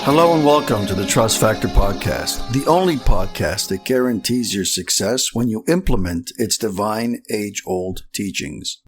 Hello and welcome to the Trust Factor Podcast, the only podcast that guarantees your success when you implement its divine age-old teachings.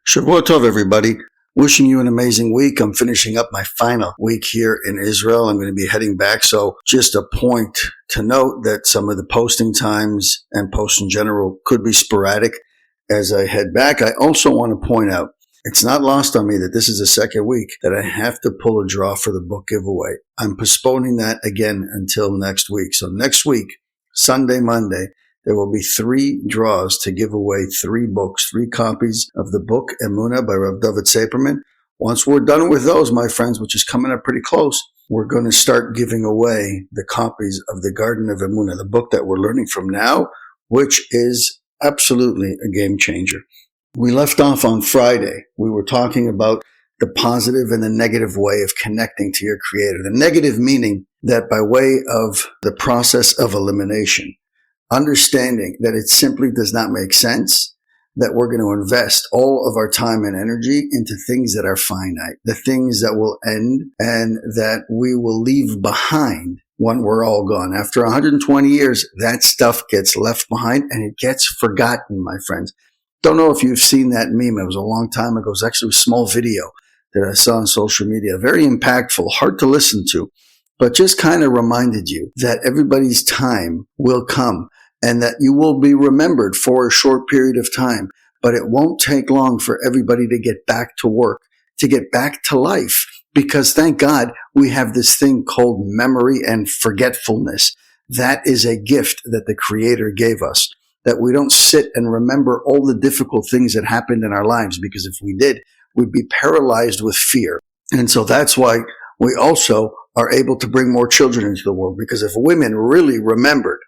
Shavua Tov, everybody. Wishing you an amazing week. I'm finishing up my final week here in Israel. I'm going to be heading back. So just a point to note that some of the posting times and posts in general could be sporadic as I head back. I also want to point out, it's not lost on me that this is the second week that I have to pull a draw for the book giveaway. I'm postponing that again until next week. So next week, Sunday, Monday, there will be 3 draws to give away 3 books, 3 copies of the book Emunah by Rav David Saperman. Once we're done with those, my friends, which is coming up pretty close, we're going to start giving away the copies of the Garden of Emunah, the book that we're learning from now, which is absolutely a game changer. We left off on Friday. We were talking about the positive and the negative way of connecting to your Creator. The negative meaning that by way of the process of elimination, understanding that it simply does not make sense, that we're going to invest all of our time and energy into things that are finite, the things that will end and that we will leave behind when we're all gone. After 120 years, that stuff gets left behind and it gets forgotten, my friends. Don't know if you've seen that meme. It was a long time ago. It was actually a small video that I saw on social media. Very impactful, hard to listen to, but just kind of reminded you that everybody's time will come and that you will be remembered for a short period of time, but it won't take long for everybody to get back to work, to get back to life, because thank God we have this thing called memory and forgetfulness. That is a gift that the Creator gave us, that we don't sit and remember all the difficult things that happened in our lives, because if we did, we'd be paralyzed with fear. And so that's why we also are able to bring more children into the world, because if women really remembered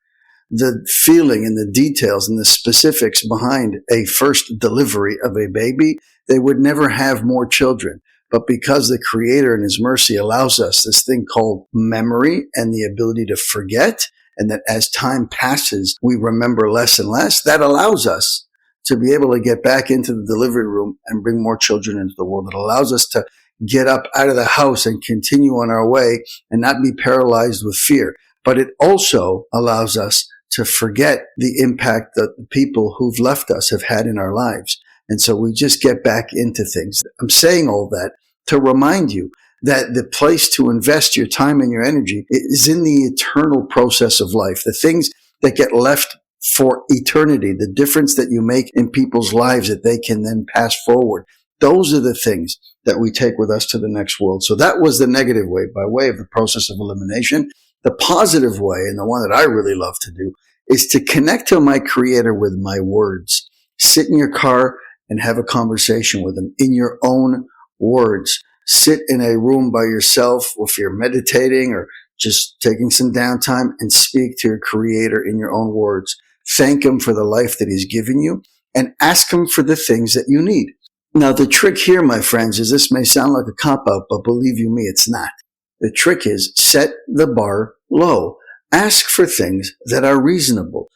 the feeling and the details and the specifics behind a first delivery of a baby, they would never have more children. But because the Creator in His mercy allows us this thing called memory and the ability to forget, and that as time passes, we remember less and less, that allows us to be able to get back into the delivery room and bring more children into the world. It allows us to get up out of the house and continue on our way and not be paralyzed with fear. But it also allows us to forget the impact that the people who've left us have had in our lives. And so we just get back into things. I'm saying all that to remind you that the place to invest your time and your energy is in the eternal process of life, the things that get left for eternity, the difference that you make in people's lives that they can then pass forward. Those are the things that we take with us to the next world. So that was the negative way, by way of the process of elimination. The positive way, and the one that I really love to do, is to connect to my Creator with my words. Sit in your car and have a conversation with Him in your own words. Sit in a room by yourself if you're meditating or just taking some downtime and speak to your Creator in your own words. Thank Him for the life that He's given you and ask Him for the things that you need. Now, the trick here, my friends, is this may sound like a cop-out, but believe you me, it's not. The trick is set the bar low. Ask for things that are reasonable.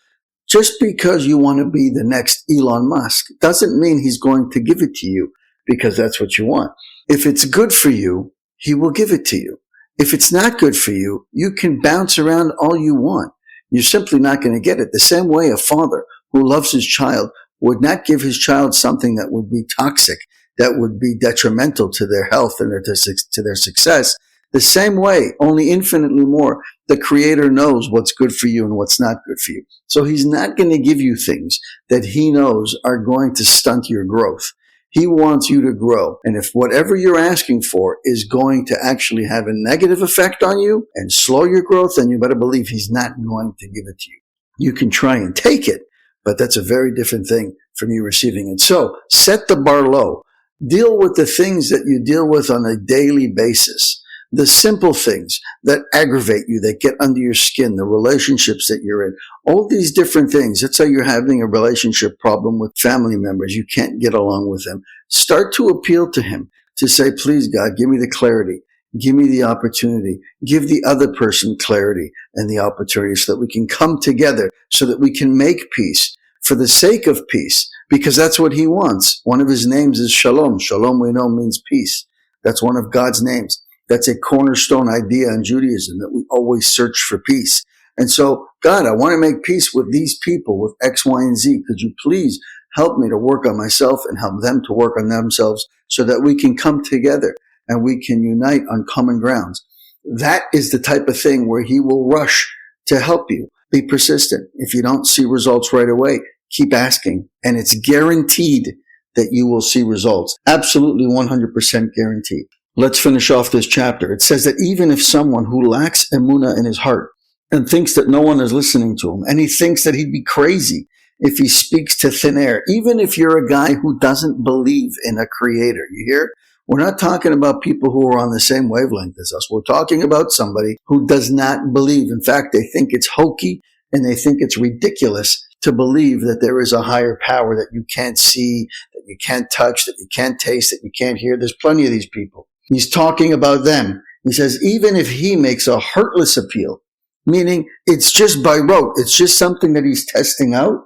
Just because you want to be the next Elon Musk doesn't mean he's going to give it to you because that's what you want. If it's good for you, he will give it to you. If it's not good for you, you can bounce around all you want. You're simply not going to get it. The same way a father who loves his child would not give his child something that would be toxic, that would be detrimental to their health and to their success. The same way, only infinitely more, the Creator knows what's good for you and what's not good for you. So He's not going to give you things that He knows are going to stunt your growth. He wants you to grow. And if whatever you're asking for is going to actually have a negative effect on you and slow your growth, then you better believe He's not going to give it to you. You can try and take it, but that's a very different thing from you receiving it. So set the bar low. Deal with the things that you deal with on a daily basis. The simple things that aggravate you, that get under your skin, the relationships that you're in, all these different things. Let's say you're having a relationship problem with family members. You can't get along with them. Start to appeal to Him to say, please, God, give me the clarity. Give me the opportunity. Give the other person clarity and the opportunity so that we can come together, so that we can make peace for the sake of peace, because that's what He wants. One of His names is Shalom. Shalom, we know, means peace. That's one of God's names. That's a cornerstone idea in Judaism, that we always search for peace. And so, God, I want to make peace with these people, with X, Y, and Z. Could you please help me to work on myself and help them to work on themselves so that we can come together and we can unite on common grounds? That is the type of thing where he will rush to help you. Be persistent. If you don't see results right away, keep asking. And it's guaranteed that you will see results. Absolutely 100% guaranteed. Let's finish off this chapter. It says that even if someone who lacks emunah in his heart and thinks that no one is listening to him, and he thinks that he'd be crazy if he speaks to thin air, even if you're a guy who doesn't believe in a creator, you hear? We're not talking about people who are on the same wavelength as us. We're talking about somebody who does not believe. In fact, they think it's hokey and they think it's ridiculous to believe that there is a higher power that you can't see, that you can't touch, that you can't taste, that you can't hear. There's plenty of these people. He's talking about them. He says, even if he makes a heartless appeal, meaning it's just by rote, it's just something that he's testing out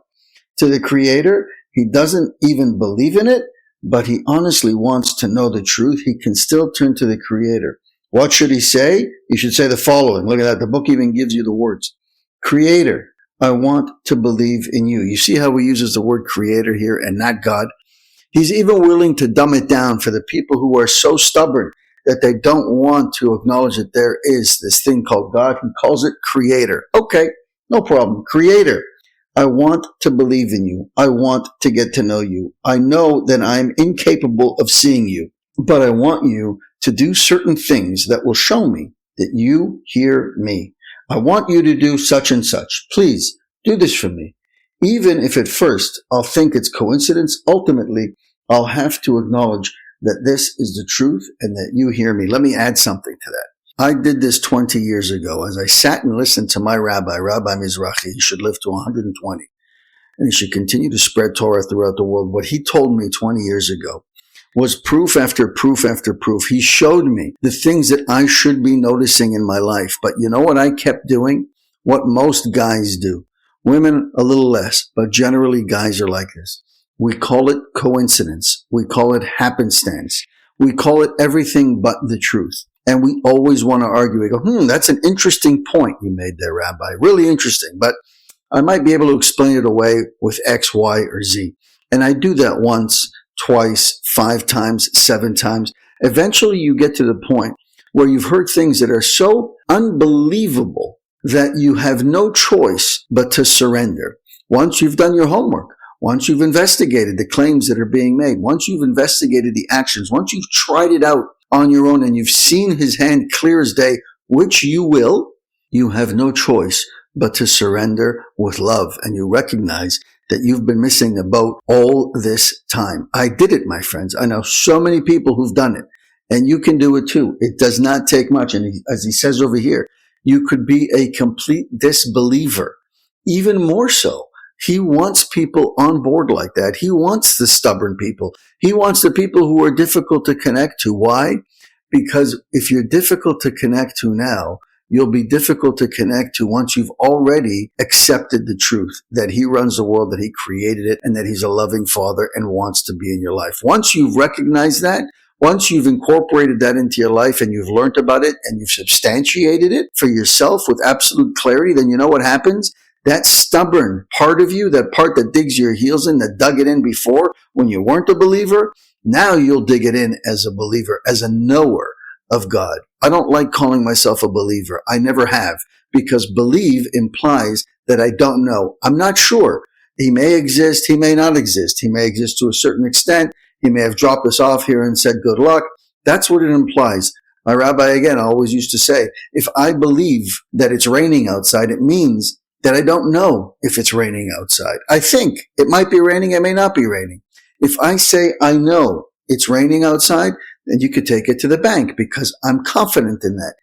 to the creator. He doesn't even believe in it, but he honestly wants to know the truth. He can still turn to the creator. What should he say? He should say the following. Look at that. The book even gives you the words. Creator, I want to believe in you. You see how he uses the word creator here and not God? He's even willing to dumb it down for the people who are so stubborn that they don't want to acknowledge that there is this thing called God. He calls it creator. Okay, no problem. Creator, I want to believe in you. I want to get to know you. I know that I'm incapable of seeing you, but I want you to do certain things that will show me that you hear me. I want you to do such and such. Please do this for me. Even if at first I'll think it's coincidence, ultimately I'll have to acknowledge that this is the truth and that you hear me. Let me add something to that. I did this 20 years ago as I sat and listened to my rabbi, Rabbi Mizrahi. He should live to 120 and he should continue to spread Torah throughout the world. What he told me 20 years ago was proof after proof after proof. He showed me the things that I should be noticing in my life. But you know what I kept doing? What most guys do. Women a little less, but generally guys are like this. We call it coincidence. We call it happenstance. We call it everything but the truth. And we always want to argue. We go, that's an interesting point you made there, Rabbi. Really interesting. But I might be able to explain it away with X, Y, or Z. And I do that once, twice, 5 times, 7 times. Eventually you get to the point where you've heard things that are so unbelievable that you have no choice but to surrender. Once you've done your homework, once you've investigated the claims that are being made, once you've investigated the actions, once you've tried it out on your own and you've seen his hand clear as day, which you will, you have no choice but to surrender with love. And you recognize that you've been missing the boat all this time. I did it, my friends. I know so many people who've done it, and you can do it too. It does not take much. And as he says over here, you could be a complete disbeliever. Even more so, he wants people on board like that. He wants the stubborn people. He wants the people who are difficult to connect to. Why? Because if you're difficult to connect to now, you'll be difficult to connect to once you've already accepted the truth that he runs the world, that he created it, and that he's a loving father and wants to be in your life. Once you've recognized that, once you've incorporated that into your life and you've learned about it and you've substantiated it for yourself with absolute clarity, then you know what happens? That stubborn part of you, that part that digs your heels in, that dug it in before when you weren't a believer, now you'll dig it in as a believer, as a knower of God. I don't like calling myself a believer. I never have, because believe implies that I don't know. I'm not sure. He may exist. He may not exist. He may exist to a certain extent. He may have dropped us off here and said, good luck. That's what it implies. My rabbi, again, always used to say, if I believe that it's raining outside, it means that I don't know if it's raining outside. I think it might be raining. It may not be raining. If I say I know it's raining outside, then you could take it to the bank because I'm confident in that.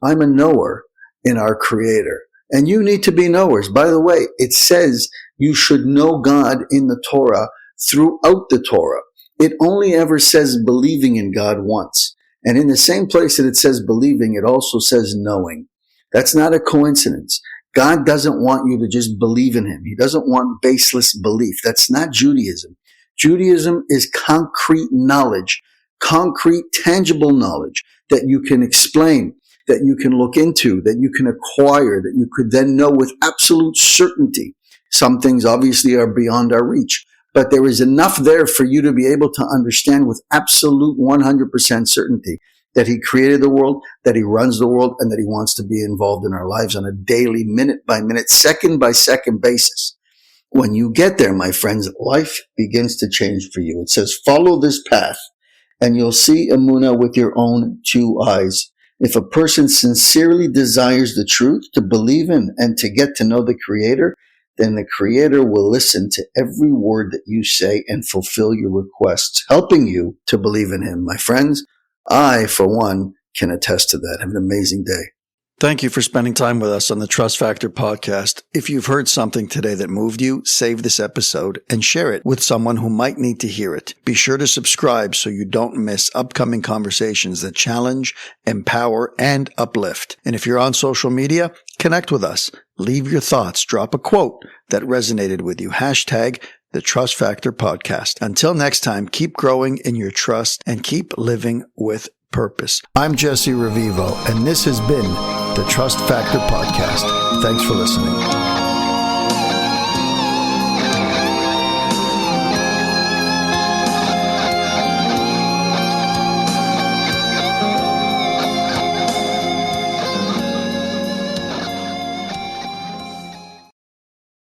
I'm a knower in our Creator. And you need to be knowers. By the way, it says you should know God in the Torah throughout the Torah. It only ever says believing in God once. And in the same place that it says believing, it also says knowing. That's not a coincidence. God doesn't want you to just believe in him. He doesn't want baseless belief. That's not Judaism. Judaism is concrete knowledge, concrete, tangible knowledge that you can explain, that you can look into, that you can acquire, that you could then know with absolute certainty. Some things obviously are beyond our reach, but there is enough there for you to be able to understand with absolute 100% certainty that he created the world, that he runs the world, and that he wants to be involved in our lives on a daily, minute by minute, second by second basis. When you get there, my friends, life begins to change for you. It says, follow this path and you'll see Emunah with your own two eyes. If a person sincerely desires the truth to believe in and to get to know the Creator, then the Creator will listen to every word that you say and fulfill your requests, helping you to believe in Him. My friends, I, for one, can attest to that. Have an amazing day. Thank you for spending time with us on the Trust Factor podcast. If you've heard something today that moved you, save this episode and share it with someone who might need to hear it. Be sure to subscribe so you don't miss upcoming conversations that challenge, empower, and uplift. And if you're on social media, connect with us. Leave your thoughts. Drop a quote that resonated with you. Hashtag the Trust Factor podcast. Until next time, keep growing in your trust and keep living with purpose. I'm Jesse Revivo, and this has been the Trust Factor podcast. Thanks for listening.